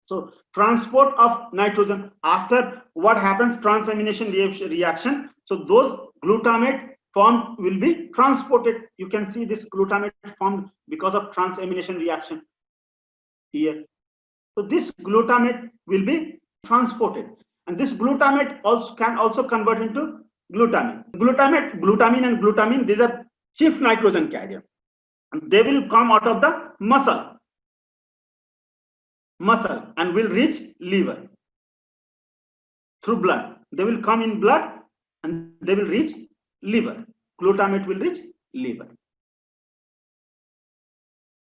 So transport of nitrogen, after what happens, transamination reaction, so those glutamate formed will be transported. You can see this glutamate formed because of transamination reaction here. So this glutamate will be transported, and this glutamate also can also convert into glutamine. Glutamine and glutamine, these are chief nitrogen carrier, and they will come out of the muscle and will reach liver through blood. They will come in blood and they will reach liver. Glutamate will reach liver.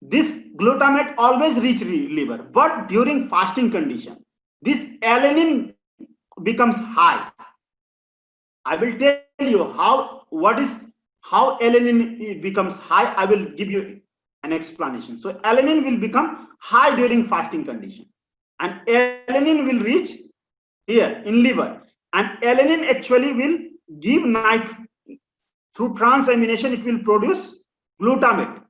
This glutamate always reach liver, but during fasting condition, this alanine becomes high. I will tell you how alanine becomes high. I will give you an explanation. So alanine will become high during fasting condition, and alanine will reach here in liver, and alanine actually will give through transamination. It will produce glutamate,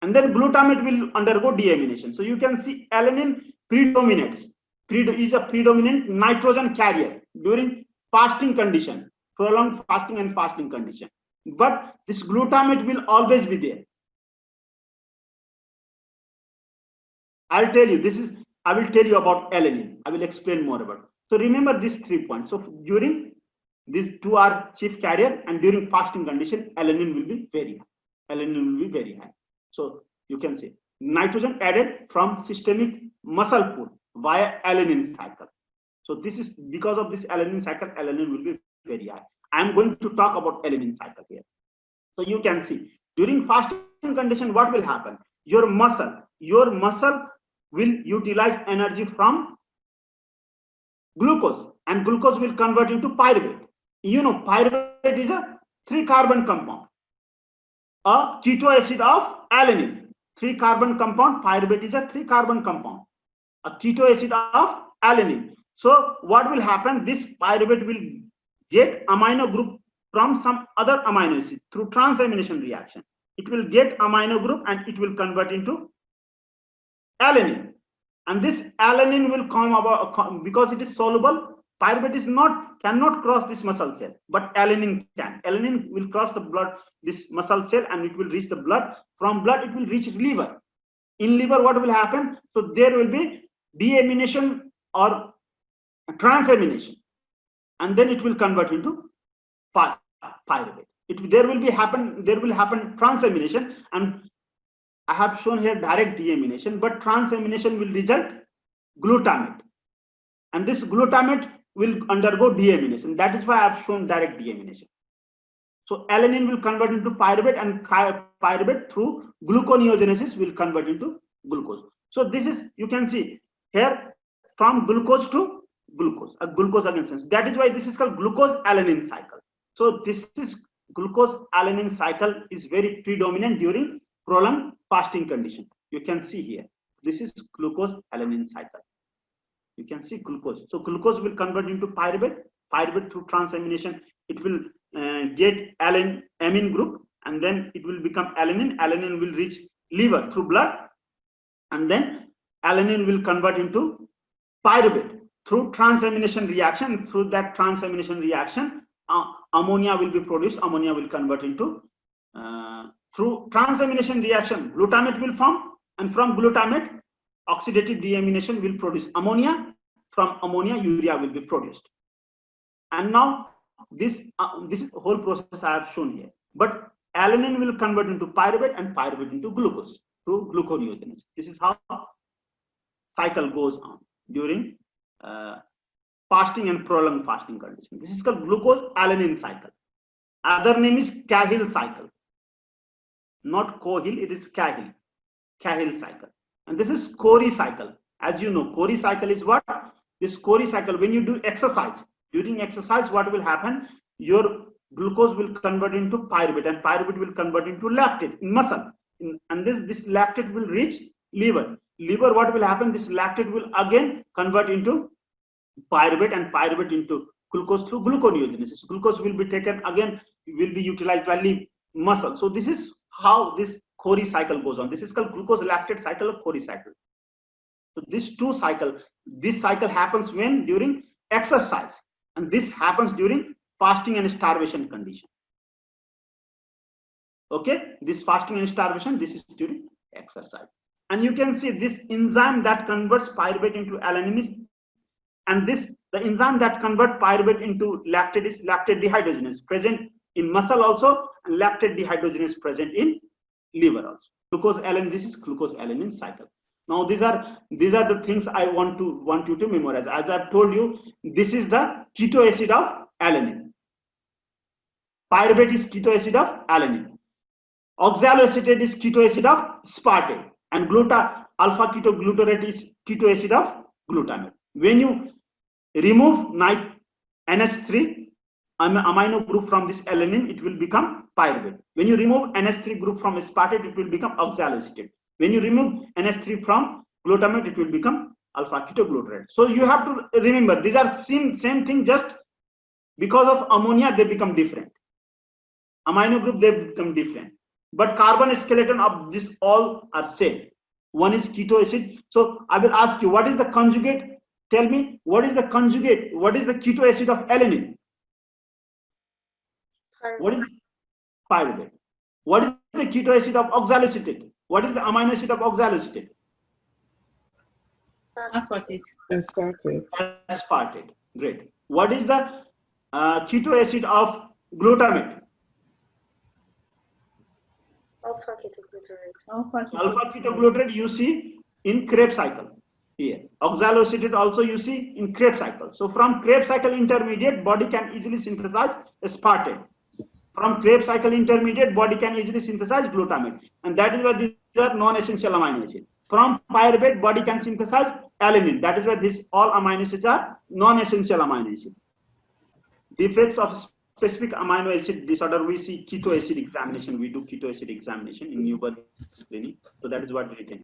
and then glutamate will undergo deamination. So you can see alanine predominates, is a predominant nitrogen carrier during fasting condition, prolonged fasting and fasting condition. But this glutamate will always be there. I will tell you about alanine. I will explain more about it. So remember these 3 points. So during these two are chief carrier, and during fasting condition, alanine will be very high. Alanine will be very high. So you can see nitrogen added from systemic muscle food via alanine cycle. So this is because of this alanine cycle, alanine will be very high. I am going to talk about alanine cycle here. So you can see during fasting condition, what will happen? Your muscle will utilize energy from glucose, and glucose will convert into pyruvate. You know, pyruvate is a 3-carbon compound, a keto acid of alanine. 3-carbon compound, pyruvate is a 3-carbon compound, a keto acid of alanine. So what will happen? This pyruvate will get amino group from some other amino acid through transamination reaction. It will get amino group and it will convert into alanine, and this alanine will come about because it is soluble. Pyruvate cannot cross this muscle cell, but alanine can. Alanine will cross the blood, this muscle cell, and it will reach the blood. From blood, it will reach liver. In liver, what will happen? So there will be deamination or transamination, and then it will convert into pyruvate. There will happen transamination, and I have shown here direct deamination, but transamination will result glutamate, and this glutamate will undergo deamination. That is why I have shown direct deamination. So alanine will convert into pyruvate, and pyruvate through gluconeogenesis will convert into glucose. So this is, you can see here, from glucose to glucose, a glucose again sense. That is why this is called glucose alanine cycle. So this is glucose alanine cycle is very predominant during prolonged fasting condition. You can see here, this is glucose alanine cycle. You can see glucose. So glucose will convert into pyruvate through transamination. It will get amine group, and then it will become alanine. Alanine will reach liver through blood, and then alanine will convert into pyruvate through transamination reaction. Through that transamination reaction, ammonia will be produced. Ammonia will convert into through transamination reaction, glutamate will form, and from glutamate, oxidative deamination will produce ammonia. From ammonia, urea will be produced. And now this whole process I have shown here. But alanine will convert into pyruvate, and pyruvate into glucose through gluconeogenesis. This is how cycle goes on during fasting and prolonged fasting condition. This is called glucose alanine cycle. Other name is Cahill cycle. Not Cohill, it is Cahill cycle. And this is Cori cycle. As you know, Cori cycle is what? This Cori cycle, when you do exercise, during exercise, what will happen? Your glucose will convert into pyruvate, and pyruvate will convert into lactate in muscle. And this lactate will reach liver. Liver, what will happen? This lactate will again convert into pyruvate, and pyruvate into glucose through gluconeogenesis. Glucose will be taken again, will be utilized by muscle. So this is how this Cori cycle goes on. This is called glucose lactate cycle or Cori cycle. So this cycle happens when? During exercise, and this happens during fasting and starvation condition. Okay, this fasting and starvation, this is during exercise. And you can see this enzyme that converts pyruvate into alanine is, and the enzyme that converts pyruvate into lactate is lactate dehydrogenase, present in muscle also, and lactate dehydrogenase present in liver also. Glucose alanine, this is glucose alanine cycle. Now these are the things I want you to memorize. As I've told you, this is the keto acid of alanine. Pyruvate is keto acid of alanine. Oxaloacetate is keto acid of aspartate, and alpha ketoglutarate is keto acid of glutamate. When you remove NH3 amino group from this alanine, it will become pyruvate. When you remove NH3 group from aspartate, it will become oxaloacetate. When you remove NH3 from glutamate, it will become alpha ketoglutarate. So you have to remember, these are same thing, just because of ammonia they become different. Amino group they become different, but carbon skeleton of this all are same. One is keto acid. So I will ask you, what is the conjugate? Tell me, what is the conjugate? What is the keto acid of alanine? What is pyruvate? What is the keto acid of oxaloacetate? What is the amino acid of oxaloacetate? Aspartate. Great. What is the keto acid of glutamate? Alpha ketoglutarate. Alpha ketoglutarate you see in Krebs cycle here. Oxaloacetate also you see in Krebs cycle. So from Krebs cycle intermediate, body can easily synthesize aspartate. From Krebs cycle intermediate, body can easily synthesize glutamate, and that is why these are non-essential amino acids. From pyruvate, body can synthesize alanine. That is why these all amino acids are non-essential amino acids. Defects of specific amino acid disorder, we see keto acid examination. We do keto acid examination in newborn clinic. So that is what we can.